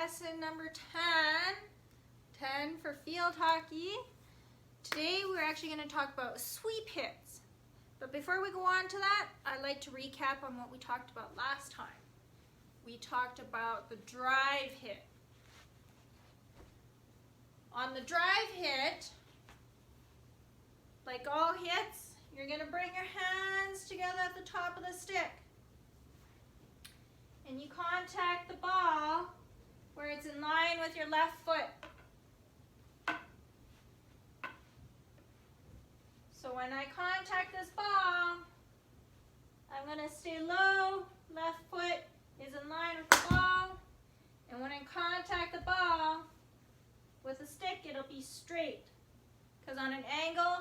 lesson number 10 for field hockey. Today we're actually going to talk about sweep hits. But before we go on to that, I'd like to recap on what we talked about last time. We talked about the drive hit. On the drive hit, like all hits, you're going to bring your hands together at the top of the stick. And you contact the ball where it's in line with your left foot. So when I contact this ball, I'm going to stay low, left foot is in line with the ball, and when I contact the ball with a stick, it'll be straight, because on an angle,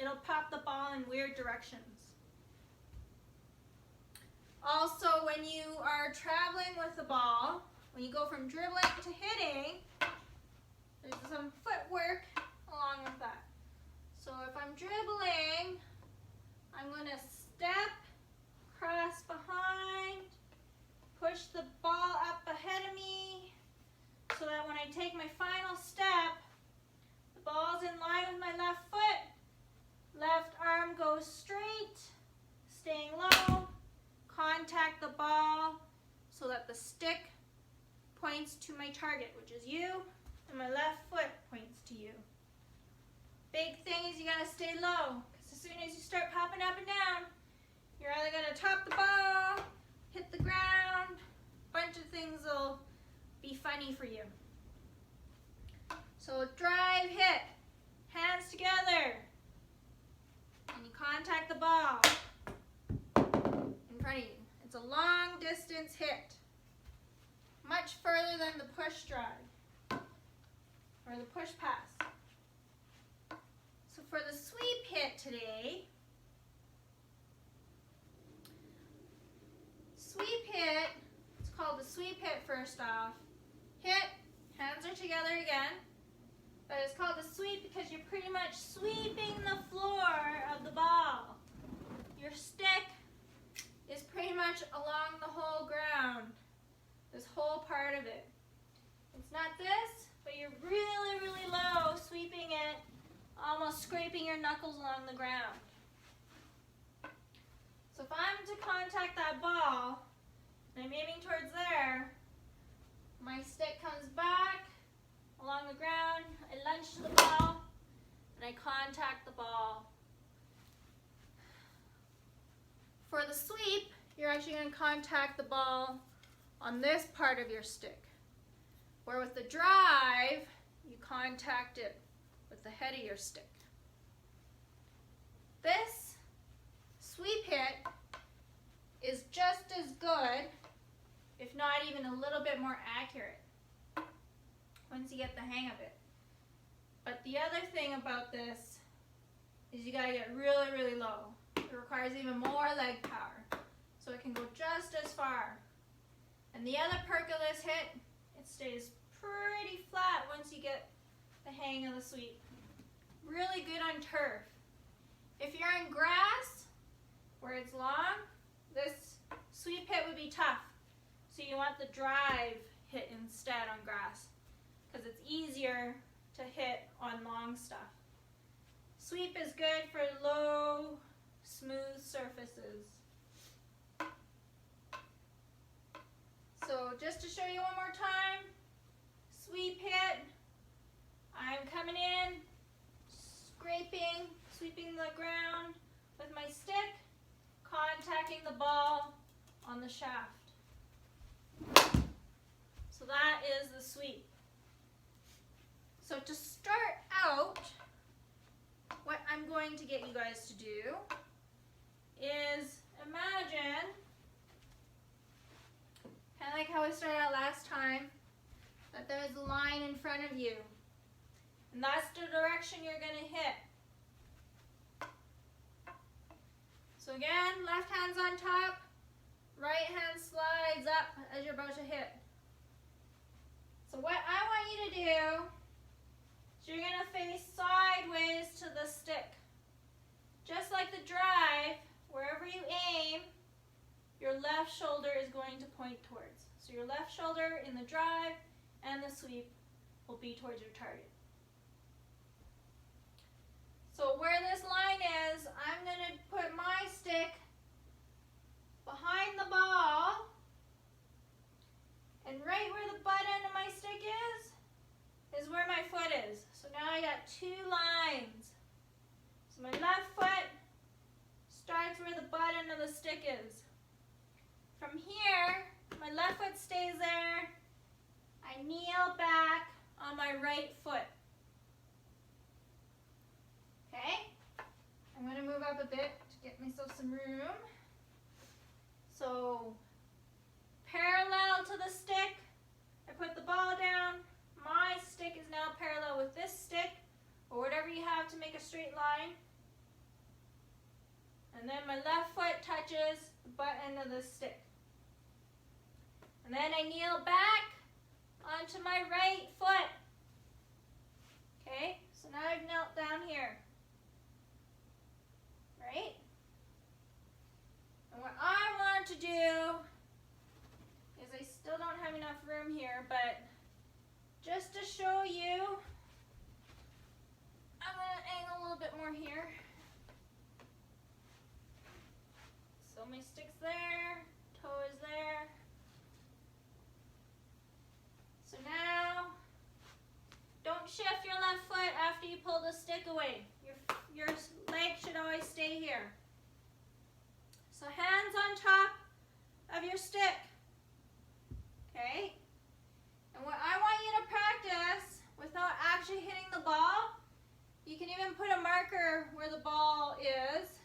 it'll pop the ball in weird directions. Also, when you are traveling with the ball, when you go from dribbling to hitting, there's some footwork along with that. So if I'm dribbling, I'm going to step, cross behind, push the ball up ahead of me, so that when I take my final step, the ball's in line with my left foot, left arm goes straight, staying low, contact the ball so that the stick points to my target, which is you, and my left foot points to you. Big thing is you gotta stay low, because as soon as you start popping up and down, you're either gonna top the ball, hit the ground, a bunch of things will be funny for you. So drive hit, hands together, and you contact the ball in front of you. It's a long distance hit, much further than the push drive or the push pass. So for the sweep hit today, sweep hit, it's called the sweep hit first off. Hit, hands are together again, but it's called the sweep because you're pretty much sweeping the floor of the ball. Your stick is pretty much along the whole ground, this whole part of it. It's not this, but you're really, really low, sweeping it, almost scraping your knuckles along the ground. So if I'm to contact that ball, and I'm aiming towards there, my stick comes back along the ground, I lunge to the ball, and I contact the ball. For the sweep, you're actually going to contact the ball on this part of your stick, where with the drive, you contact it with the head of your stick. This sweep hit is just as good, if not even a little bit more accurate, once you get the hang of it. But the other thing about this is you got to get really, really low. It requires even more leg power, so it can go just as far. And the other perk of this hit, it stays pretty flat once you get the hang of the sweep. Really good on turf. If you're in grass, where it's long, this sweep hit would be tough. So you want the drive hit instead on grass, because it's easier to hit on long stuff. Sweep is good for low, smooth surfaces. So just to show you one more time, sweep hit, I'm coming in, scraping, sweeping the ground with my stick, contacting the ball on the shaft. So that is the sweep. So to start out, what I'm going to get you guys to do is imagine, kind of like how we started out last time, that there's a line in front of you. And that's the direction you're going to hit. So again, left hand's on top, right hand slides up as you're about to hit. So what I want you to do is you're going to face sideways to the stick. Just like the drive, wherever you aim, your left shoulder is going to point towards. So your left shoulder in the drive and the sweep will be towards your target. So where this line is, I'm going to put my stick behind the ball, and right where the butt end of my stick is where my foot is. So now I got two lines. So my left foot starts where the butt end of the stick is. From here, my left foot stays there. I kneel back on my right foot. Okay? I'm going to move up a bit to get myself some room. So, parallel to the stick, I put the ball down. My stick is now parallel with this stick, or whatever you have to make a straight line. And then my left foot touches the butt end of the stick. And then I kneel back onto my right foot. Okay, so now I've knelt down here. Right? And what I want to do is, I still don't have enough room here, but just to show you, I'm going to angle a little bit more here. So my stick's there, toe is there. So now, don't shift your left foot after you pull the stick away. Your leg should always stay here. So hands on top of your stick. Okay? And what I want you to practice, without actually hitting the ball, you can even put a marker where the ball is,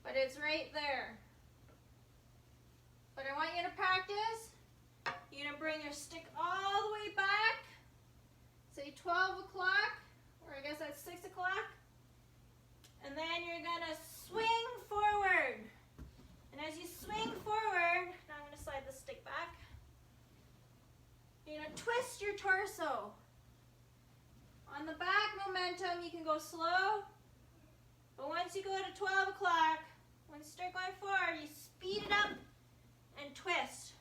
but it's right there. But I want you to practice. You're going to bring your stick all the way back, say 12 o'clock, or I guess that's 6 o'clock. And then you're going to swing forward. And as you swing forward, now I'm going to slide the stick back. You're going to twist your torso. On the back momentum, you can go slow. But once you go to 12 o'clock, when you start going forward, you speed it up and twist.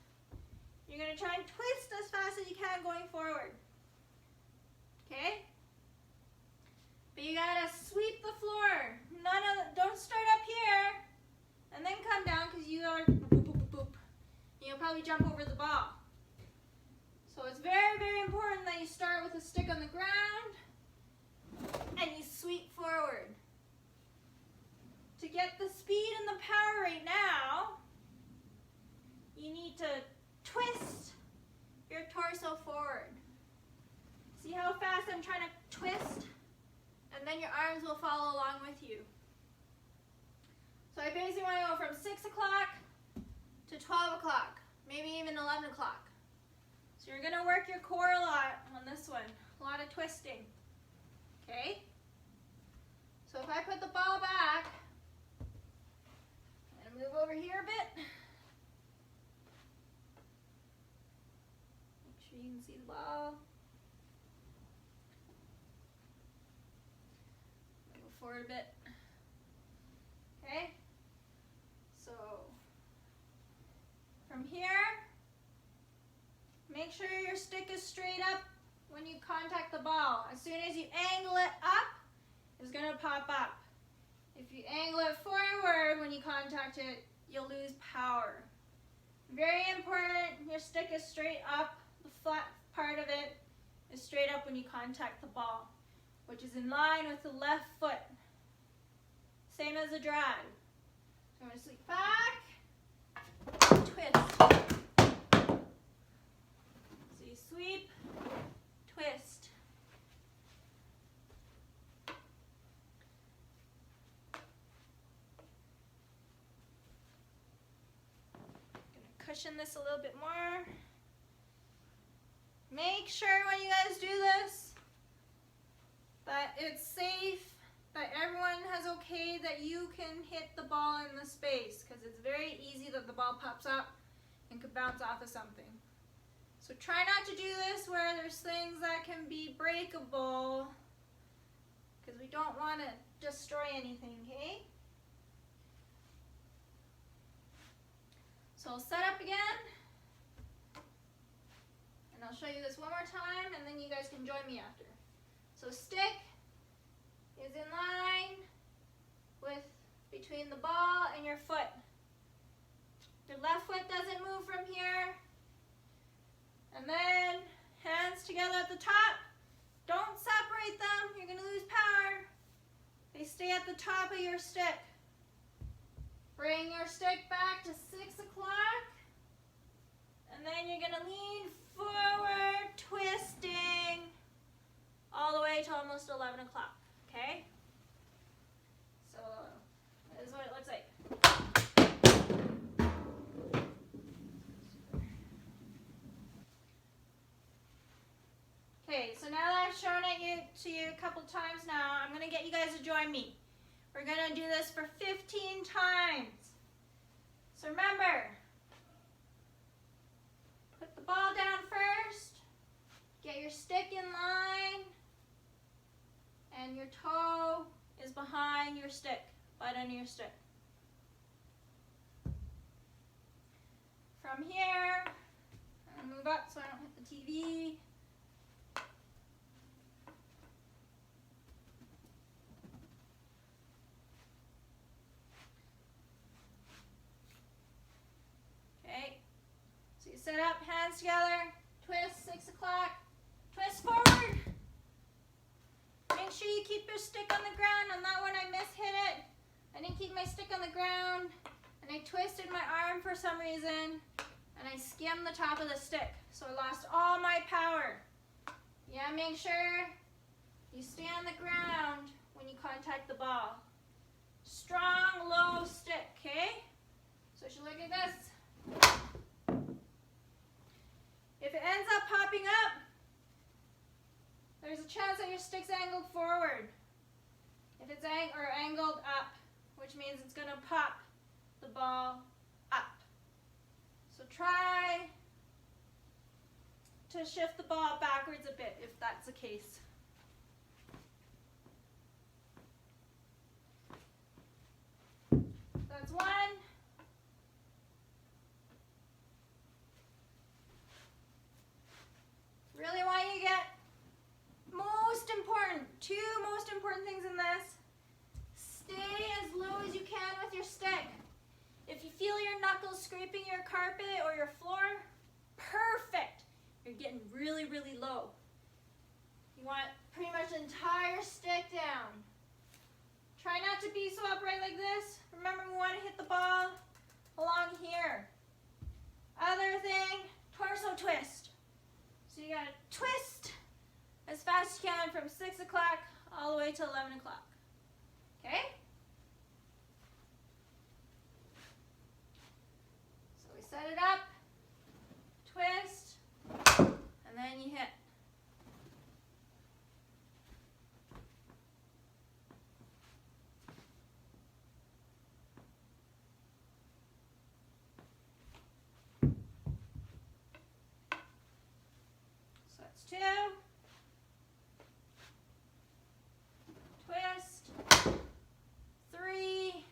You're going to try and twist as fast as you can going forward. Okay? But you got to sweep the floor. Don't start up here and then come down, because you are boop, boop, boop, boop. You'll probably jump over the ball. So it's very, very important that you start with a stick on the ground and you sweep forward. To get the speed and the power right now, you need to twist your torso forward. See how fast I'm trying to twist? And then your arms will follow along with you. So I basically want to go from 6 o'clock to 12 o'clock, maybe even 11 o'clock. So you're going to work your core a lot on this one, a lot of twisting. Okay? So if I put the ball back, I'm going to move over here a bit. Make sure you can see the ball. Go forward a bit. Okay? So from here, make sure your stick is straight up when you contact the ball. As soon as you angle it up, it's going to pop up. If you angle it forward when you contact it, you'll lose power. Very important, your stick is straight up. The flat part of it is straight up when you contact the ball, which is in line with the left foot. Same as a drag. So I'm going to sweep back, twist. So you sweep, twist. Going to cushion this a little bit more. Make sure when you guys do this that it's safe, that everyone has okay that you can hit the ball in the space, because it's very easy that the ball pops up and could bounce off of something. So try not to do this where there's things that can be breakable, because we don't want to destroy anything, okay? So set up again, and I'll show you this one more time, and then you guys can join me after. So stick is in line with between the ball and your foot. Your left foot doesn't move from here. And then hands together at the top. Don't separate them. You're going to lose power. They stay at the top of your stick. Bring your stick back to 6 o'clock. And then you're going to lean forward, twisting, all the way to almost 11 o'clock. Okay? So this is what it looks like. Okay, so now that I've shown it to you a couple times now, I'm going to get you guys to join me. We're going to do this for 15 times. So remember, put the ball down first, get your stick in line, and your toe is behind your stick, butt under your stick. From here, I'm going to move up so I don't hit the TV. Okay, so you set up, hands together, twist, 6 o'clock, twist forward. Make sure you keep your stick on the ground. On that one I mishit it. I didn't keep my stick on the ground, and I twisted my arm for some reason, and I skimmed the top of the stick, so I lost all my power. Yeah, make sure you stay on the ground when you contact the ball. Strong, low stick, okay? So you should look at this. If it ends up popping up, there's a chance that your stick's angled forward. If it's angled up, which means it's going to pop the ball up. So try to shift the ball backwards a bit if that's the case. That's one. Really want you to get two most important things in this. Stay as low as you can with your stick. If you feel your knuckles scraping your carpet or your floor, perfect. You're getting really, really low. You want pretty much the entire stick down. Try not to be so upright like this. Remember, we want to hit the ball along here. Other thing, torso twist. So you got to twist as fast as you can from 6 o'clock all the way to 11 o'clock. Okay? So we set it up, twist, and then you hit. So that's 2. Twist. 3.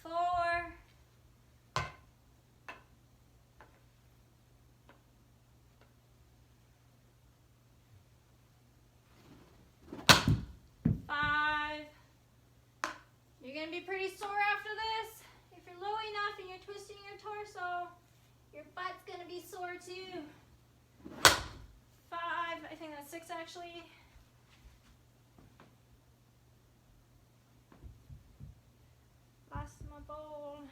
4. 5. You're going to be pretty sore after this. If you're low enough and you're twisting your torso, your butt's going to be sore too. 5. I think that's 6 actually. Lost my bowl.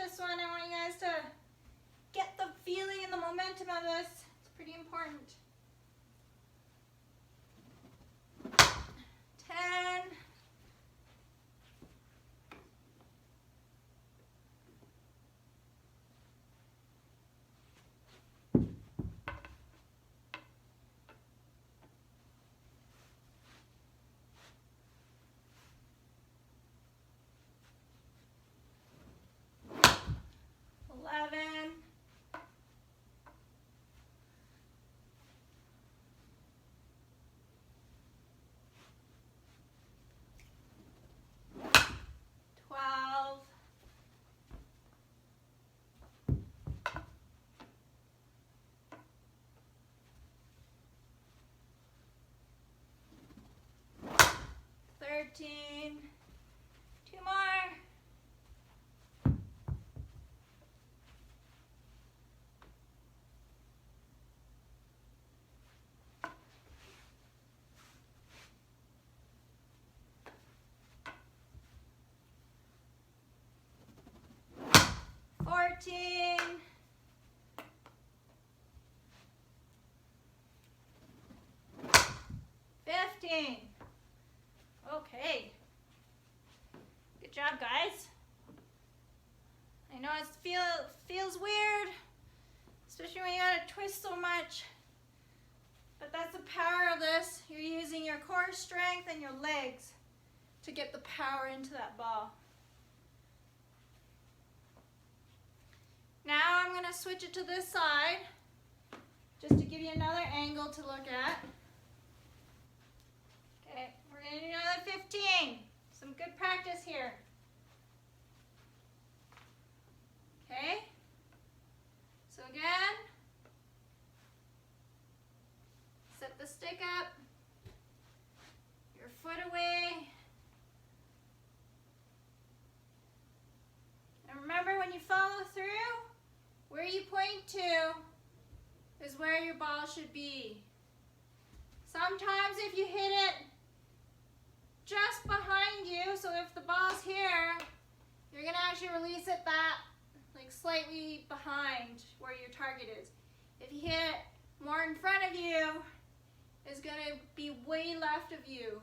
this one. I want you guys to get the feeling and the momentum of this. It's pretty important. 10. 11. 12. 13. 2 more. 14. 15. Okay. Good job, guys. I know it feels weird, especially when you gotta twist so much. But that's the power of this. You're using your core strength and your legs to get the power into that ball. Now I'm gonna switch it to this side, just to give you another angle to look at. Okay, we're gonna do another 15. Some good practice here. Okay, so again, set the stick up, your foot away. And remember, when you follow through, where you point to is where your ball should be. Sometimes if you hit it just behind you, so if the ball's here, you're gonna actually release it that, like slightly behind where your target is. If you hit it more in front of you, it's gonna be way left of you.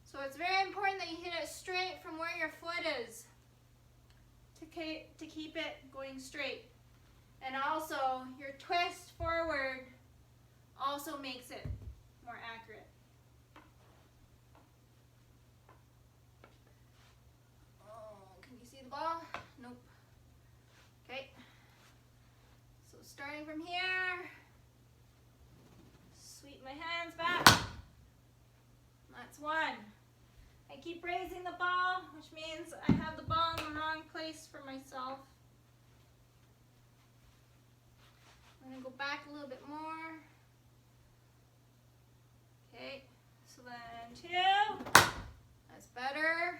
So it's very important that you hit it straight from where your foot is to keep it going straight. And also, your twist forward also makes it more accurate. Oh, can you see the ball? Nope. Okay. So starting from here, sweep my hands back. That's one. I keep raising the ball, which means I have the ball in the wrong place for myself. I'm going to go back a little bit more. Okay, so then 2. That's better.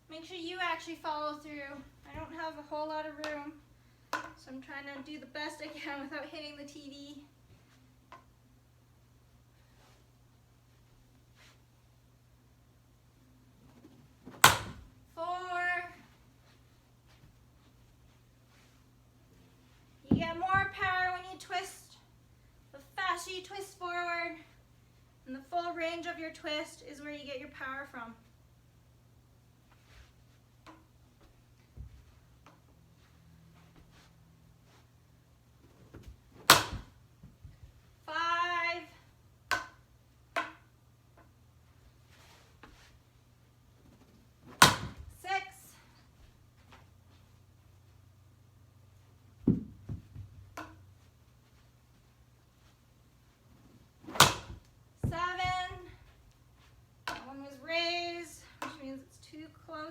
Make sure you actually follow through. I don't have a whole lot of room, so I'm trying to do the best I can without hitting the TV. You get more power when you twist. The faster you twist forward, and the full range of your twist is where you get your power from. 5, 6,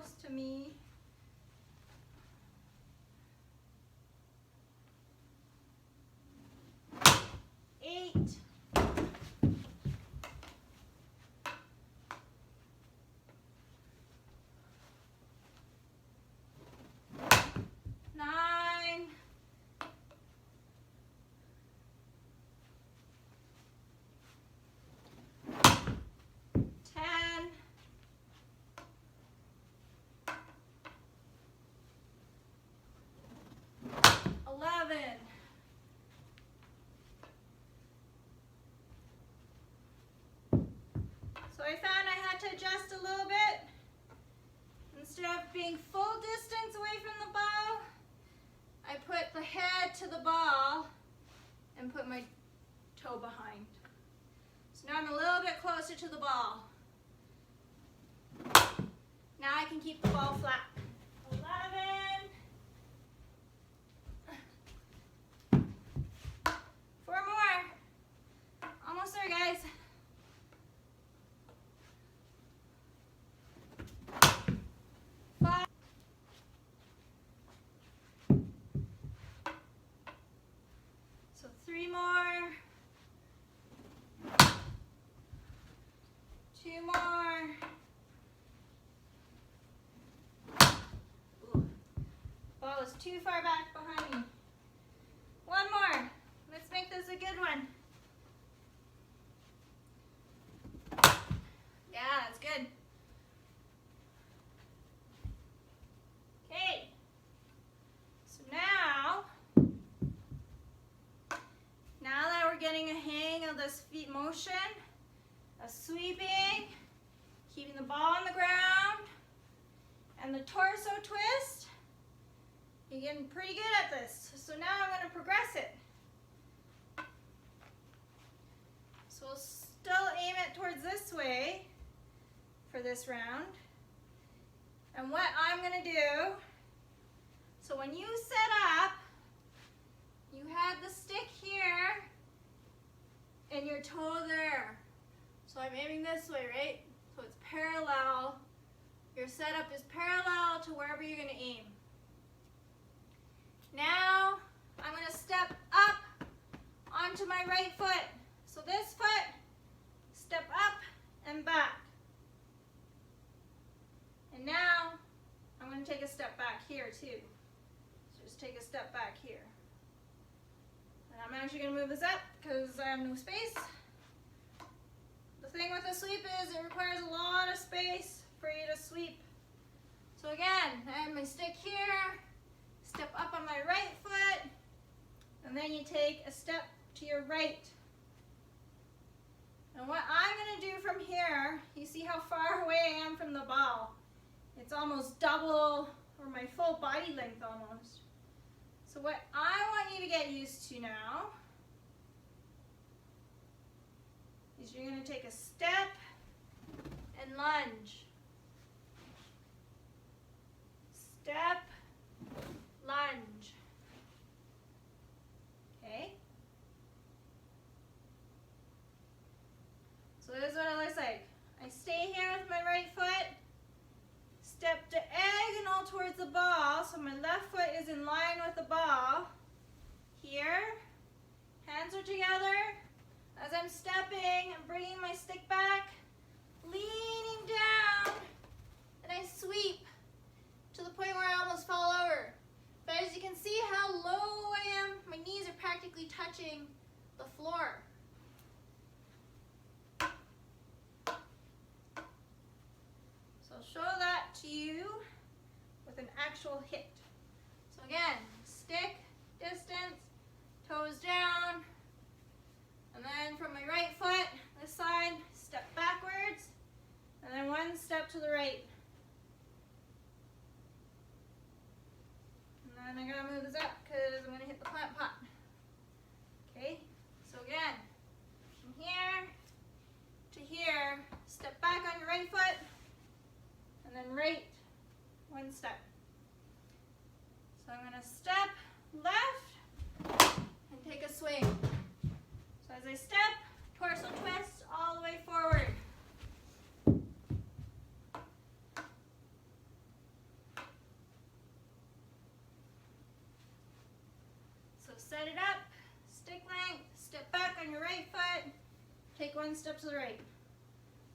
close to me. So I found I had to adjust a little bit. Instead of being full distance away from the ball, I put the head to the ball and put my toe behind. So now I'm a little bit closer to the ball. Now I can keep the ball flat. 11. 4 more. Almost there, guys. 5. So 3 more. 2 more. Ooh. Ball is too far back behind me. 1 more. Let's make this a good one. Yeah, that's good. Okay. So now that we're getting a hang of this feet motion, of sweeping, keeping the ball on the ground, and the torso twist, you're getting pretty good at this. So now I'm going to progress it. So we'll still aim it towards this way for this round. And what I'm going to do, so when you set up, you have the stick here and your toe there. So I'm aiming this way, right? So it's parallel. Your setup is parallel to wherever you're going to aim. Now I'm going to step up onto my right foot. So this foot, step up and back. And now I'm going to take a step back here too. So just take a step back here. And I'm actually going to move this up because I have no space. The thing with a sweep is it requires a lot of space for you to sweep. So again, I have my stick here, step up on my right foot, and then you take a step to your right. And what I'm going to do from here, you see how far away I am from the ball. It's almost double, or my full body length almost. So what I want you to get used to now is you're going to take a step and lunge. Step, lunge. Okay? So this is what it looks like. I stay here with my right foot, step diagonal towards the ball, so my left foot is in line with the ball. Here, hands are together. As I'm stepping, I'm bringing my stick back, leaning down, and I sweep to the point where I almost fall over. But as you can see how low I am, my knees are practically touching the floor. So I'll show that to you with an actual hit. So again, stick, distance, toes down, and then from my right foot, this side, step backwards, and then 1 step to the right. And then I gotta move this up because I'm gonna hit the plant pot. Okay, so again, from here to here, step back on your right foot, and then right 1 step. So I'm gonna step one step to the right.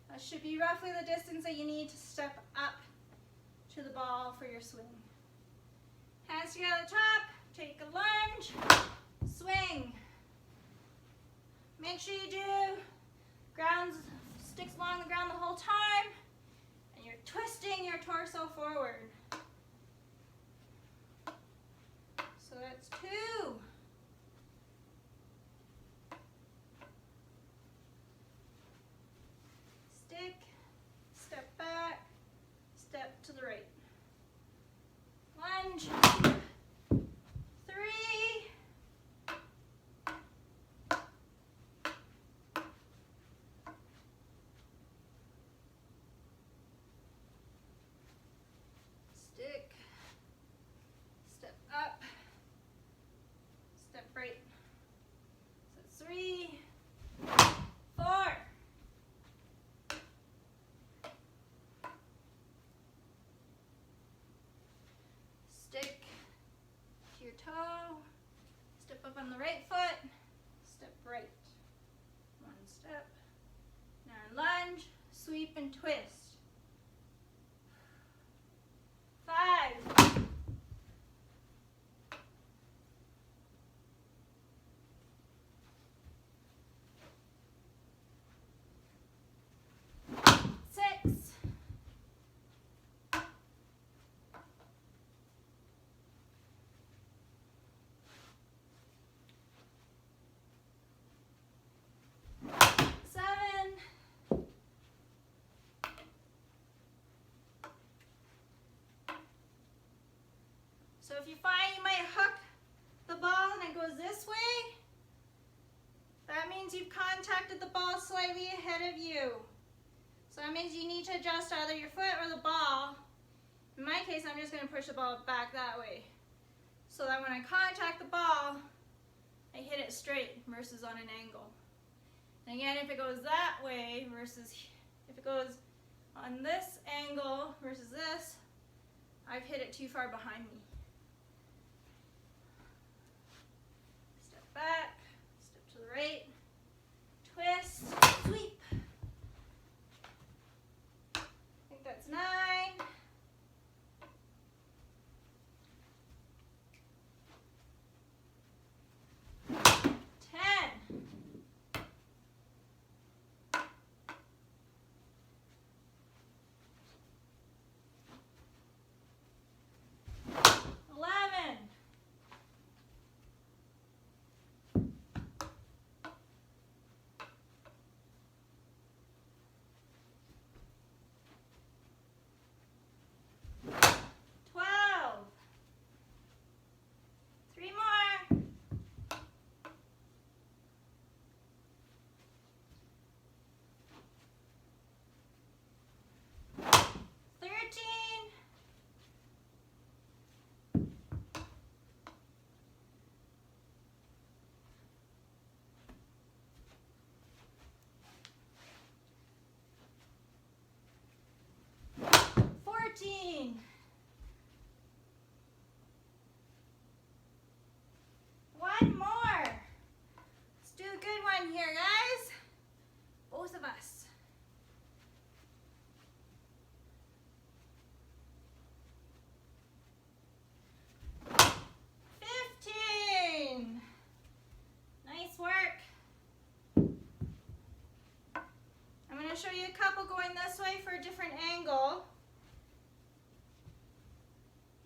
That should be roughly the distance that you need to step up to the ball for your swing. Hands together at the top, take a lunge, swing. Make sure you do sticks along the ground the whole time, and you're twisting your torso forward. So that's 2. Stick, step back, step to the right. Lunge, 3, stick, step up, step right. So 3, 4, stick to your toe, step up on the right foot, step right. 1 step. Now lunge, sweep and twist. 5, 6, 7, 'So if you find you might hook the ball and it goes this way, that means you've contacted the ball slightly ahead of you. So that means you need to adjust either your foot or the ball. In my case, I'm just going to push the ball back that way, so that when I contact the ball, I hit it straight versus on an angle. And again, if it goes that way versus if it goes on this angle versus this, I've hit it too far behind me. Step back, step to the right, twist, sweep. I think that's 9. 10. 11. 12. 3 more. 13. 14. 1 more. Let's do a good one here, guys. Both of us. 15. Nice work. I'm going to show you a couple going this way for a different angle.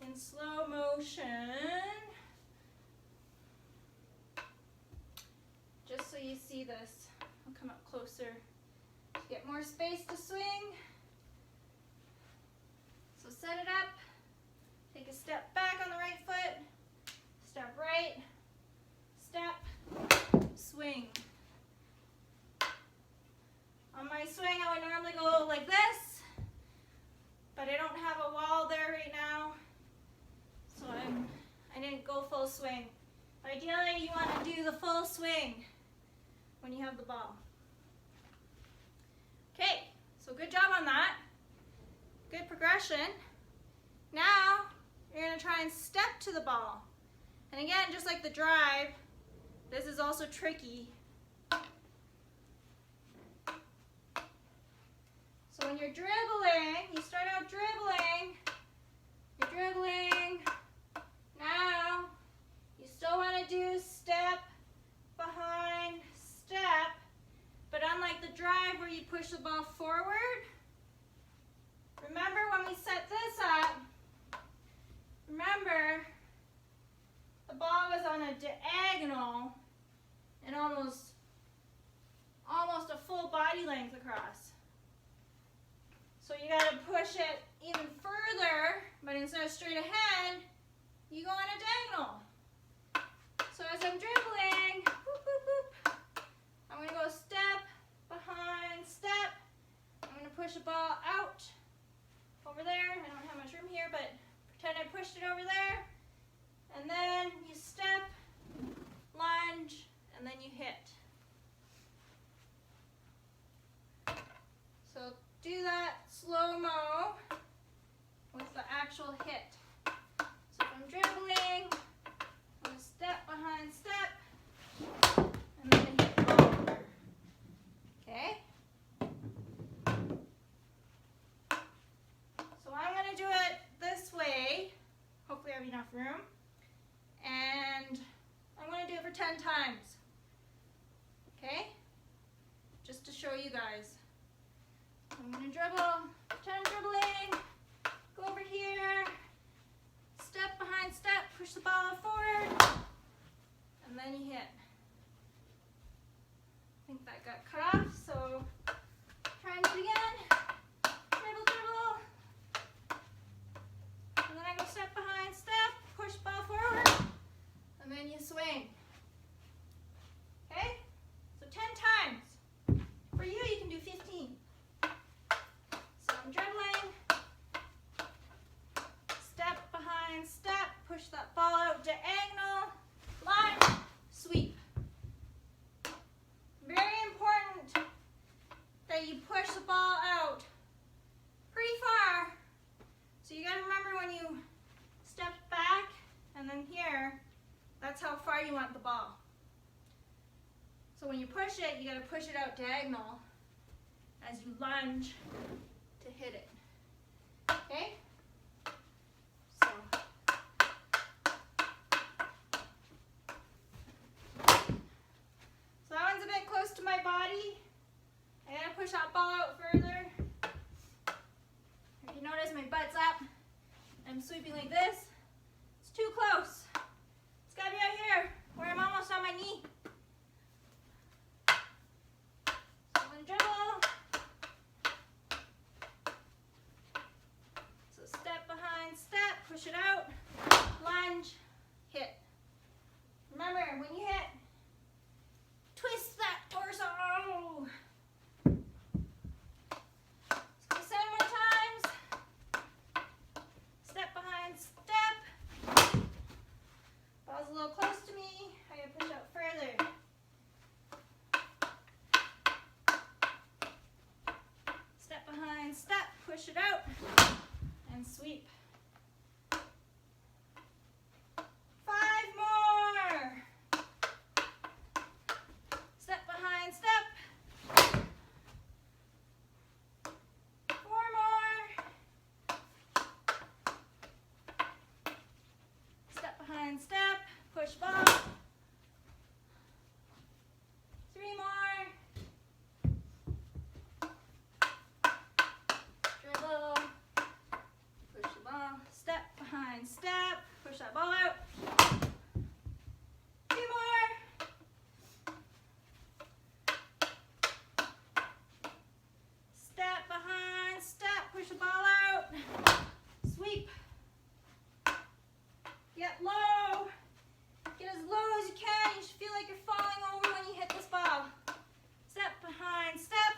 In slow motion. Just so you see this. I'll come up closer to get more space to swing. So set it up. Take a step back on the right foot. Step right. Step. Swing. On my swing, I would normally go like this, but I don't have a wall there right now, so I didn't go full swing. Ideally, you want to do the full swing when you have the ball. Okay, so good job on that. Good progression. Now, you're going to try and step to the ball. And again, just like the drive, this is also tricky. when you're dribbling, you start out dribbling, you're dribbling. Now, you still want to do step behind step, but unlike the drive where you push the ball forward, remember when we set this up, remember the ball was on a diagonal and almost a full body length across. So you got to push it even further, but instead of straight ahead, you go on a diagonal. So as I'm dribbling, whoop, whoop, whoop, I'm going to go step behind step. I'm going to push the ball out over there. I don't have much room here, but pretend I pushed it over there. And then you step, lunge, and then you hit. So do that slow-mo with the actual hit. So if I'm dribbling, I'm going to step behind step, and then hit the ball over. Okay? So I'm going to do it this way. Hopefully I have enough room. And I'm going to do it for 10 times. Okay? Just to show you guys. I'm going to dribble, pretend I'm dribbling, go over here, step behind step, push the ball forward, and then you hit. I think that got cut off, so try and do it again. Dribble, dribble. And then I go step behind step, push the ball forward, and then you swing. Okay? So 10 times. For you, you can do 15. So I'm dribbling, step behind step, push that ball out diagonal, line, sweep. Very important that you push the ball out pretty far. So you got to remember when you step back and then here, that's how far you want the ball. So when you push it, you got to push it out diagonal as you lunge to hit it. Okay? So that one's a bit close to my body. I gotta push that ball out further. If you notice, my butt's up. I'm sweeping like this. It's too close. It's gotta be out here where I'm almost on my knee. So I'm gonna dribble. So step behind step, push it out, lunge, hit. Remember, when you hit, twist that torso. So 7 more times. Step behind step. Ball's a little close to me. I gotta push out further. Step behind step, push it out, and sweep. 5 more. Step behind step. 4 more. Step behind step, push ball. 3 more. Dribble, push the ball, step behind step, push that ball out. 2 more. Step behind step, push the ball out. Sweep. Get low. Get as low as you can. You should feel like you're falling over when you hit this ball. Step behind step.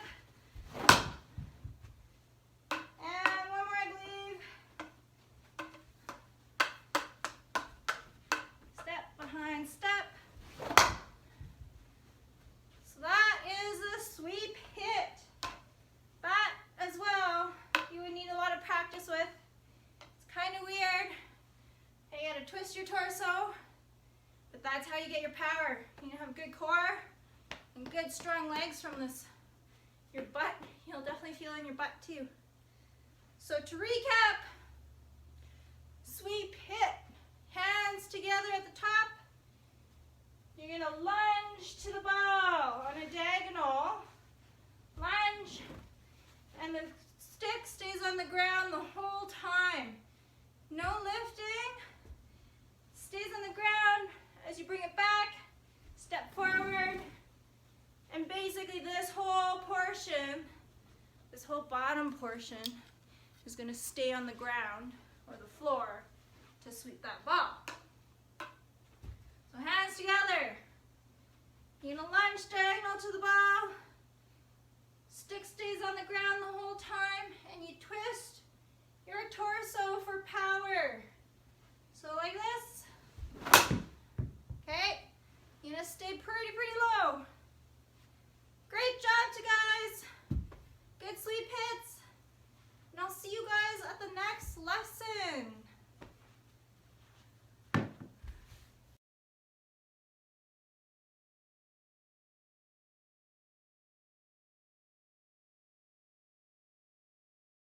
And 1 more, I believe. Step behind step. So that is a sweep hit. That as well, you would need a lot of practice with. It's kind of weird. You gotta twist your torso, but that's how you get your power. You have good core and good strong legs from this. Your butt, you'll definitely feel in your butt too. So to recap, sweep hip, hands together at the top. You're going to lunge to the ball on a diagonal. Lunge, and the stick stays on the ground the whole time. No lifting. Stays on the ground. As you bring it back, step forward. And basically this whole portion, this whole bottom portion, is going to stay on the ground or the floor to sweep that ball. So hands together. You're going to lunge diagonal to the ball. Stick stays on the ground the whole time, and you twist your torso for power. So like this. Okay? You're going to stay pretty low.